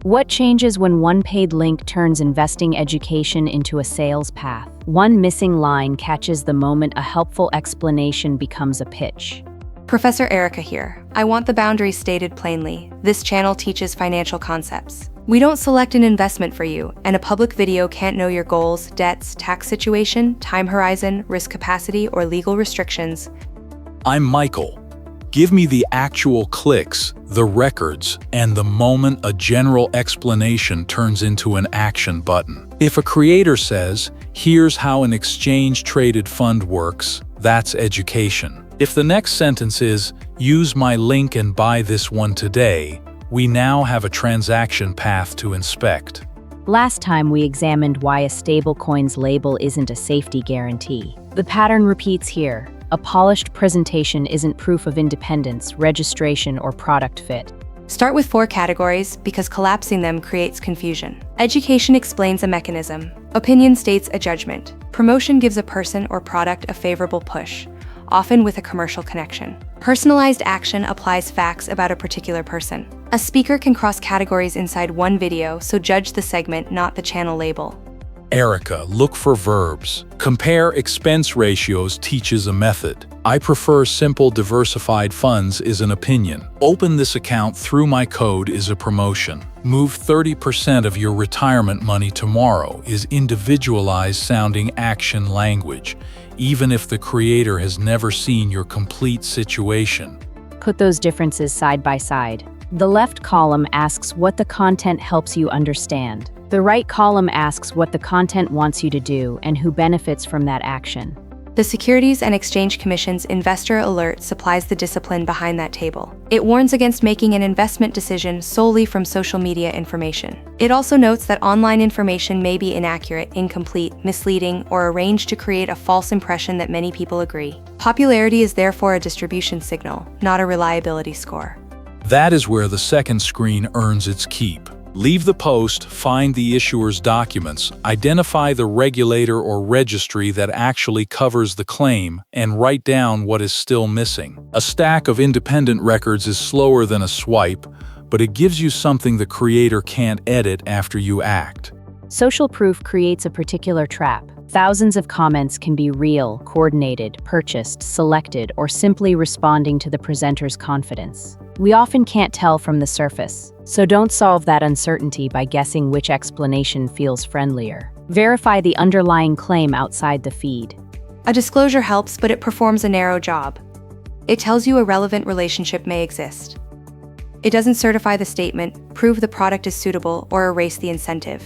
What changes when one paid link turns investing education into a sales path? One missing line catches the moment a helpful explanation becomes a pitch. Professor Erica here. I want the boundaries stated plainly. This channel teaches financial concepts. We don't select an investment for you, and a public video can't know your goals, debts, tax situation, time horizon, risk capacity, or legal restrictions. I'm Michael. Give me the actual clicks, the records, and the moment a general explanation turns into an action button. If a creator says, "Here's how an exchange-traded fund works," that's education. If the next sentence is, "Use my link and buy this one today," we now have a transaction path to inspect. Last time we examined why a stablecoin's label isn't a safety guarantee. The pattern repeats here. A polished presentation isn't proof of independence, registration, or product fit. Start with 4 categories because collapsing them creates confusion. Education explains a mechanism. Opinion states a judgment. Promotion gives a person or product a favorable push, often with a commercial connection. Personalized action applies facts about a particular person. A speaker can cross categories inside one video, so judge the segment, not the channel label. Erica, look for verbs. Compare expense ratios teaches a method. I prefer simple diversified funds is an opinion. Open this account through my code is a promotion. Move 30% of your retirement money tomorrow is individualized-sounding action language, even if the creator has never seen your complete situation. Put those differences side by side. The left column asks what the content helps you understand. The right column asks what the content wants you to do and who benefits from that action. The Securities and Exchange Commission's Investor Alert supplies the discipline behind that table. It warns against making an investment decision solely from social media information. It also notes that online information may be inaccurate, incomplete, misleading, or arranged to create a false impression that many people agree. Popularity is therefore a distribution signal, not a reliability score. That is where the second screen earns its keep. Leave the post, find the issuer's documents, identify the regulator or registry that actually covers the claim, and write down what is still missing. A stack of independent records is slower than a swipe, but it gives you something the creator can't edit after you act. Social proof creates a particular trap. Thousands of comments can be real, coordinated, purchased, selected, or simply responding to the presenter's confidence. We often can't tell from the surface, so don't solve that uncertainty by guessing which explanation feels friendlier. Verify the underlying claim outside the feed. A disclosure helps, but it performs a narrow job. It tells you a relevant relationship may exist. It doesn't certify the statement, prove the product is suitable, or erase the incentive.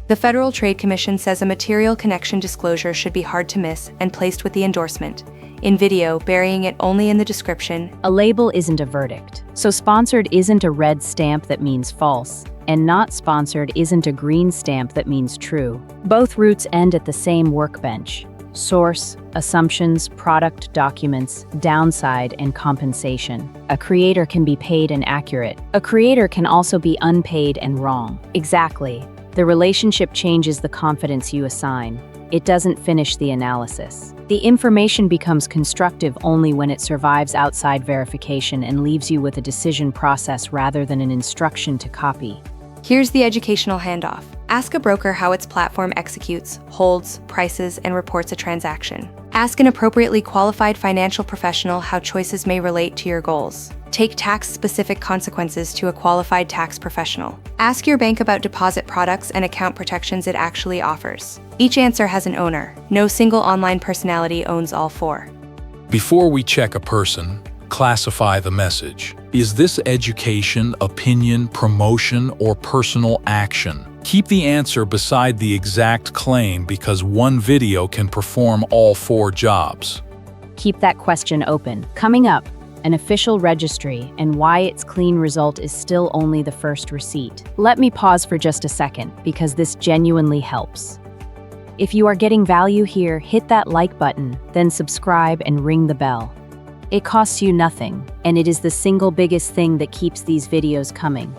The Federal Trade Commission says a material connection disclosure should be hard to miss and placed with the endorsement. In video, burying it only in the description. A label isn't a verdict. So sponsored isn't a red stamp that means false, and not sponsored isn't a green stamp that means true. Both routes end at the same workbench. Source, assumptions, product documents, downside, and compensation. A creator can be paid and accurate. A creator can also be unpaid and wrong. Exactly. The relationship changes the confidence you assign. It doesn't finish the analysis. The information becomes constructive only when it survives outside verification and leaves you with a decision process rather than an instruction to copy. Here's the educational handoff. Ask a broker how its platform executes, holds, prices, and reports a transaction. Ask an appropriately qualified financial professional how choices may relate to your goals. Take tax-specific consequences to a qualified tax professional. Ask your bank about deposit products and account protections it actually offers. Each answer has an owner. No single online personality owns all 4. Before we check a person, classify the message. Is this education, opinion, promotion, or personal action? Keep the answer beside the exact claim because one video can perform all 4 jobs. Keep that question open. Coming up, an official registry and why its clean result is still only the first receipt. Let me pause for just a second because this genuinely helps. If you are getting value here, hit that like button, then subscribe and ring the bell. It costs you nothing, and it is the single biggest thing that keeps these videos coming.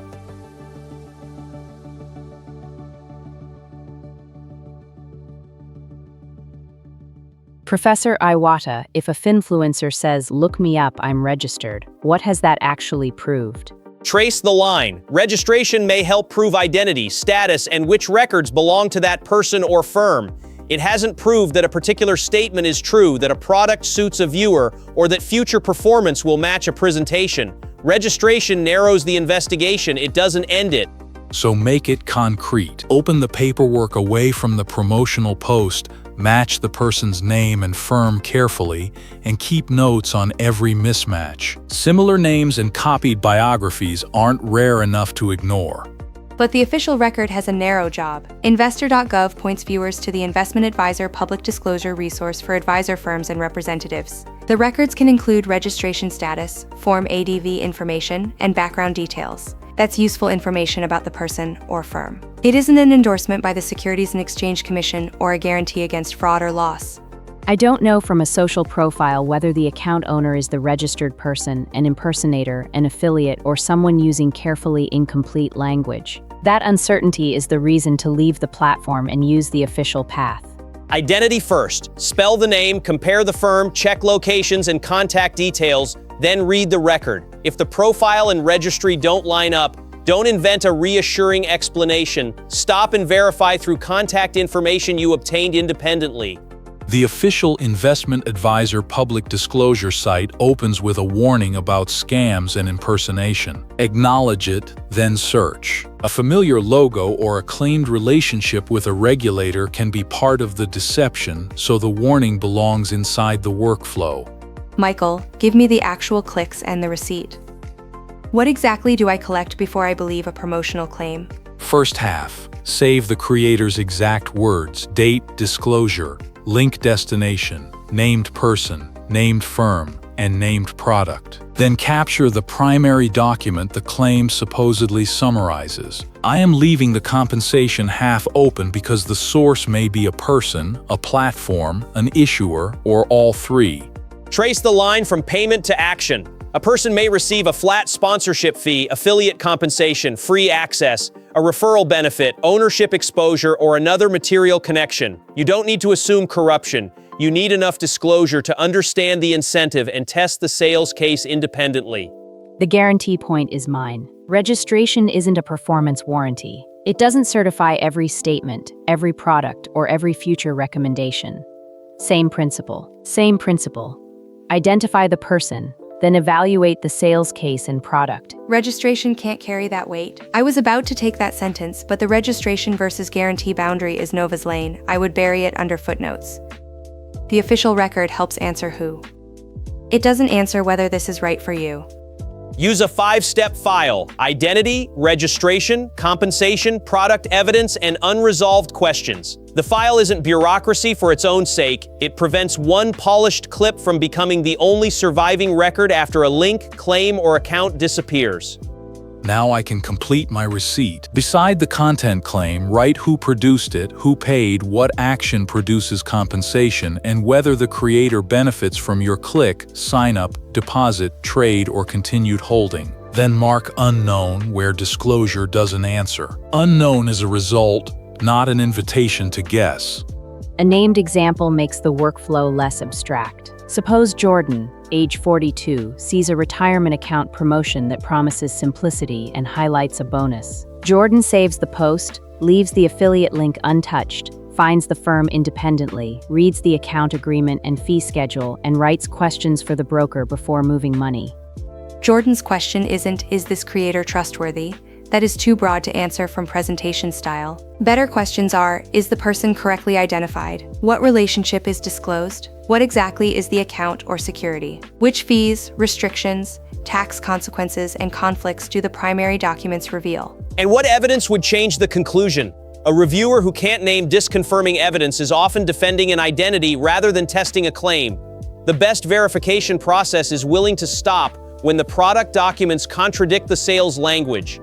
Professor Iwata, if a Finfluencer says, "Look me up, I'm registered," what has that actually proved? Trace the line. Registration may help prove identity, status, and which records belong to that person or firm. It hasn't proved that a particular statement is true, that a product suits a viewer, or that future performance will match a presentation. Registration narrows the investigation, it doesn't end it. So make it concrete. Open the paperwork away from the promotional post, match the person's name and firm carefully, and keep notes on every mismatch. Similar names and copied biographies aren't rare enough to ignore. But the official record has a narrow job. Investor.gov points viewers to the Investment Advisor public disclosure resource for advisor firms and representatives. The records can include registration status, Form ADV information, and background details. That's useful information about the person or firm. It isn't an endorsement by the Securities and Exchange Commission or a guarantee against fraud or loss. I don't know from a social profile whether the account owner is the registered person, an impersonator, an affiliate, or someone using carefully incomplete language. That uncertainty is the reason to leave the platform and use the official path. Identity first. Spell the name, compare the firm, check locations and contact details, then read the record. If the profile and registry don't line up, don't invent a reassuring explanation. Stop and verify through contact information you obtained independently. The official Investment Advisor public disclosure site opens with a warning about scams and impersonation. Acknowledge it, then search. A familiar logo or a claimed relationship with a regulator can be part of the deception, so the warning belongs inside the workflow. Michael, give me the actual clicks and the receipt. What exactly do I collect before I believe a promotional claim? First half. Save the creator's exact words, date, disclosure, link destination, named person, named firm, and named product. Then capture the primary document the claim supposedly summarizes. I am leaving the compensation half open because the source may be a person, a platform, an issuer, or all three. Trace the line from payment to action. A person may receive a flat sponsorship fee, affiliate compensation, free access, a referral benefit, ownership exposure, or another material connection. You don't need to assume corruption. You need enough disclosure to understand the incentive and test the sales case independently. The guarantee point is mine. Registration isn't a performance warranty. It doesn't certify every statement, every product, or every future recommendation. Same principle. Same principle. Identify the person, then evaluate the sales case and product. Registration can't carry that weight. I was about to take that sentence, but the registration versus guarantee boundary is Nova's lane. I would bury it under footnotes. The official record helps answer who. It doesn't answer whether this is right for you. Use a 5-step file: identity, registration, compensation, product evidence, and unresolved questions. The file isn't bureaucracy for its own sake. It prevents one polished clip from becoming the only surviving record after a link, claim, or account disappears. Now I can complete my receipt. Beside the content claim, write who produced it, who paid, what action produces compensation, and whether the creator benefits from your click, sign up, deposit, trade, or continued holding. Then mark unknown where disclosure doesn't answer. Unknown is a result, not an invitation to guess. A named example makes the workflow less abstract. Suppose Jordan, age 42, sees a retirement account promotion that promises simplicity and highlights a bonus. Jordan saves the post, leaves the affiliate link untouched, finds the firm independently, reads the account agreement and fee schedule, and writes questions for the broker before moving money. Jordan's question isn't, is this creator trustworthy? That is too broad to answer from presentation style. Better questions are, is the person correctly identified? What relationship is disclosed? What exactly is the account or security? Which fees, restrictions, tax consequences, and conflicts do the primary documents reveal? And what evidence would change the conclusion? A reviewer who can't name disconfirming evidence is often defending an identity rather than testing a claim. The best verification process is willing to stop when the product documents contradict the sales language.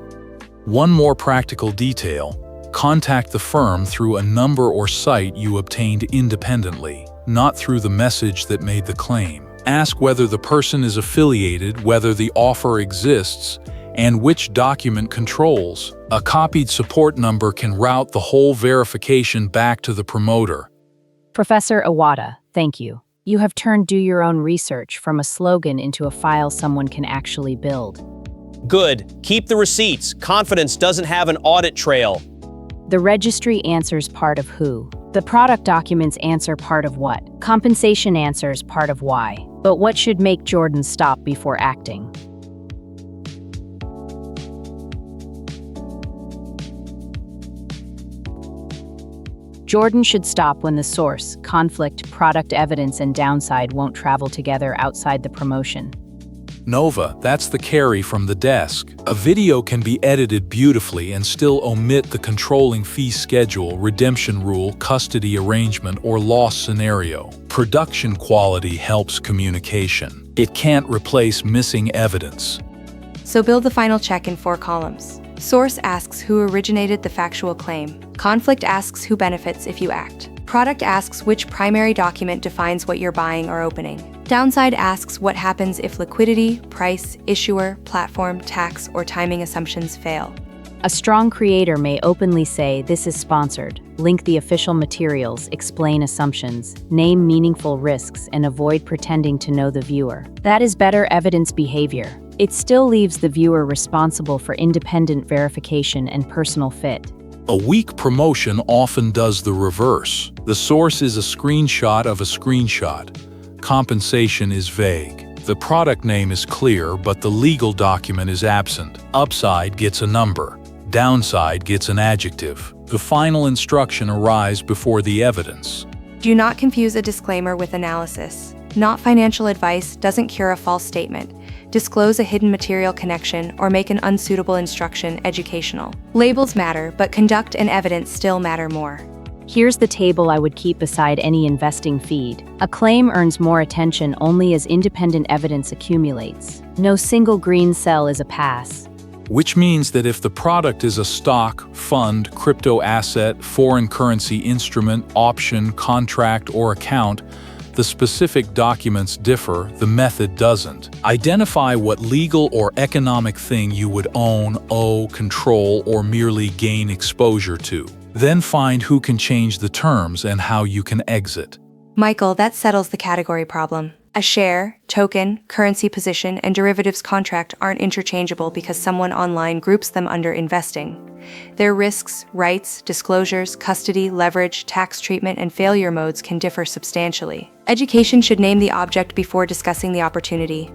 One more practical detail: contact the firm through a number or site you obtained independently, not through the message that made the claim. Ask whether the person is affiliated, whether the offer exists, and which document controls. A copied support number can route the whole verification back to the promoter. Professor Iwata, thank you. You have turned do your own research from a slogan into a file someone can actually build. Good. Keep the receipts. Confidence doesn't have an audit trail. The registry answers part of who. The product documents answer part of what. Compensation answers part of why. But what should make Jordan stop before acting? Jordan should stop when the source, conflict, product evidence, and downside won't travel together outside the promotion. Nova, that's the carry from the desk. A video can be edited beautifully and still omit the controlling fee schedule, redemption rule, custody arrangement, or loss scenario. Production quality helps communication. It can't replace missing evidence. So build the final check in 4 columns. Source asks who originated the factual claim. Conflict asks who benefits if you act. Product asks which primary document defines what you're buying or opening. Downside asks what happens if liquidity, price, issuer, platform, tax, or timing assumptions fail. A strong creator may openly say this is sponsored, link the official materials, explain assumptions, name meaningful risks, and avoid pretending to know the viewer. That is better evidence behavior. It still leaves the viewer responsible for independent verification and personal fit. A weak promotion often does the reverse. The source is a screenshot of a screenshot. Compensation is vague. The product name is clear, but the legal document is absent. Upside gets a number. Downside gets an adjective. The final instruction arrives before the evidence. Do not confuse a disclaimer with analysis. Not financial advice doesn't cure a false statement. Disclose a hidden material connection or make an unsuitable instruction educational. Labels matter, but conduct and evidence still matter more. Here's the table I would keep beside any investing feed. A claim earns more attention only as independent evidence accumulates. No single green cell is a pass. Which means that if the product is a stock, fund, crypto asset, foreign currency instrument, option, contract, or account, the specific documents differ, the method doesn't. Identify what legal or economic thing you would own, owe, control, or merely gain exposure to. Then find who can change the terms and how you can exit. Michael, that settles the category problem. A share, token, currency position, and derivatives contract aren't interchangeable because someone online groups them under investing. Their risks, rights, disclosures, custody, leverage, tax treatment, and failure modes can differ substantially. Education should name the object before discussing the opportunity.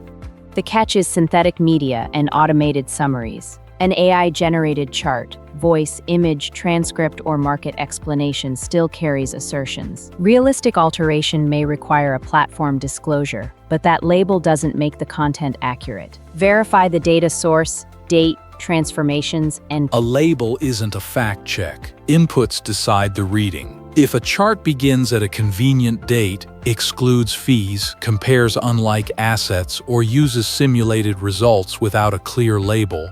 The catch is synthetic media and automated summaries. An AI-generated chart, voice, image, transcript, or market explanation still carries assertions. Realistic alteration may require a platform disclosure, but that label doesn't make the content accurate. Verify the data source, date, transformations, and A label isn't a fact check. Inputs decide the reading. If a chart begins at a convenient date, excludes fees, compares unlike assets, or uses simulated results without a clear label,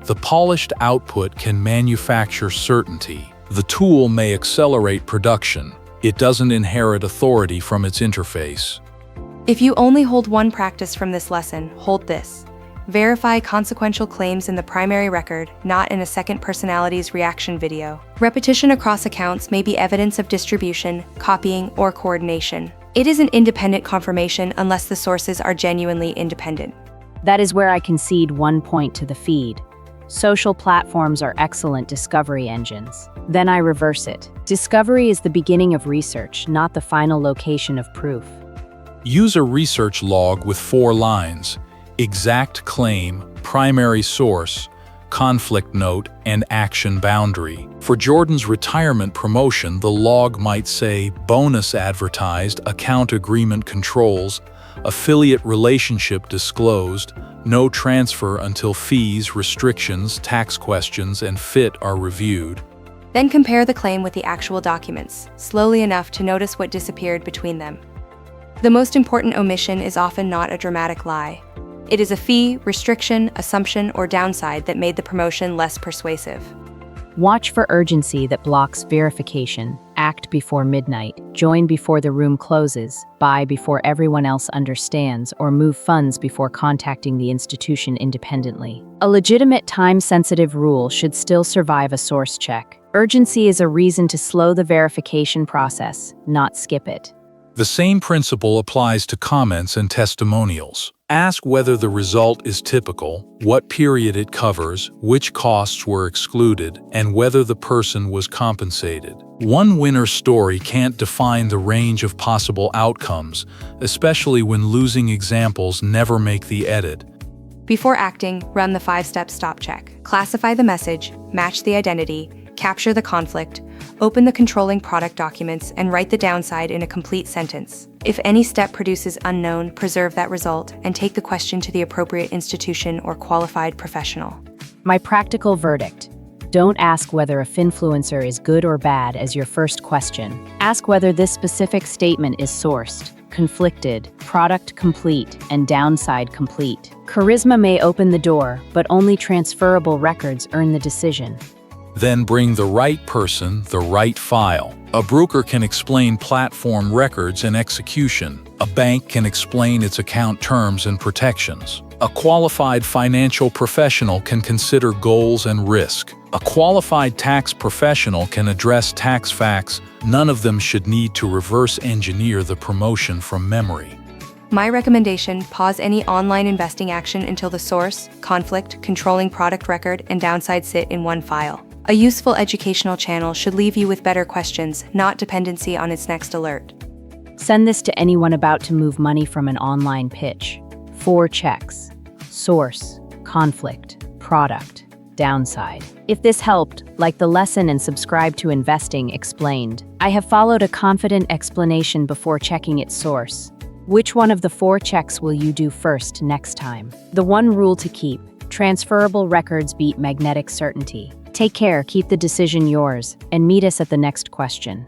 the polished output can manufacture certainty. The tool may accelerate production. It doesn't inherit authority from its interface. If you only hold one practice from this lesson, hold this. Verify consequential claims in the primary record, not in a second personality's reaction video. Repetition across accounts may be evidence of distribution, copying, or coordination. It is an independent confirmation unless the sources are genuinely independent. that is where I concede 1 point to the feed. Social platforms are excellent discovery engines. Then I reverse it. Discovery is the beginning of research, not the final location of proof. Use a research log with 4 lines: exact claim, primary source, conflict note, and action boundary. For Jordan's retirement promotion, the log might say bonus advertised, account agreement controls, affiliate relationship disclosed, no transfer until fees, restrictions, tax questions, and fit are reviewed. Then compare the claim with the actual documents, slowly enough to notice what disappeared between them. The most important omission is often not a dramatic lie. It is a fee, restriction, assumption, or downside that made the promotion less persuasive. Watch for urgency that blocks verification. Act before midnight. Join before the room closes. Buy before everyone else understands, or move funds before contacting the institution independently. A legitimate time-sensitive rule should still survive a source check. Urgency is a reason to slow the verification process, not skip it. The same principle applies to comments and testimonials. Ask whether the result is typical, what period it covers, which costs were excluded, and whether the person was compensated. One winner story can't define the range of possible outcomes, especially when losing examples never make the edit. Before acting, run the 5-step stop check. Classify the message, match the identity, capture the conflict, open the controlling product documents, and write the downside in a complete sentence. If any step produces unknown, preserve that result and take the question to the appropriate institution or qualified professional. My practical verdict: don't ask whether a Finfluencer is good or bad as your first question. Ask whether this specific statement is sourced, conflicted, product complete, and downside complete. Charisma may open the door, but only transferable records earn the decision. Then bring the right person, the right file. A broker can explain platform records and execution. A bank can explain its account terms and protections. A qualified financial professional can consider goals and risk. A qualified tax professional can address tax facts. None of them should need to reverse engineer the promotion from memory. My recommendation: pause any online investing action until the source, conflict, controlling product record, and downside sit in one file. A useful educational channel should leave you with better questions, not dependency on its next alert. Send this to anyone about to move money from an online pitch. 4 checks: source, conflict, product, downside. If this helped, like the lesson and subscribe to Investing Explained. I have followed a confident explanation before checking its source. Which one of the 4 checks will you do first next time? The one rule to keep: transferable records beat magnetic certainty. Take care, keep the decision yours, and meet us at the next question.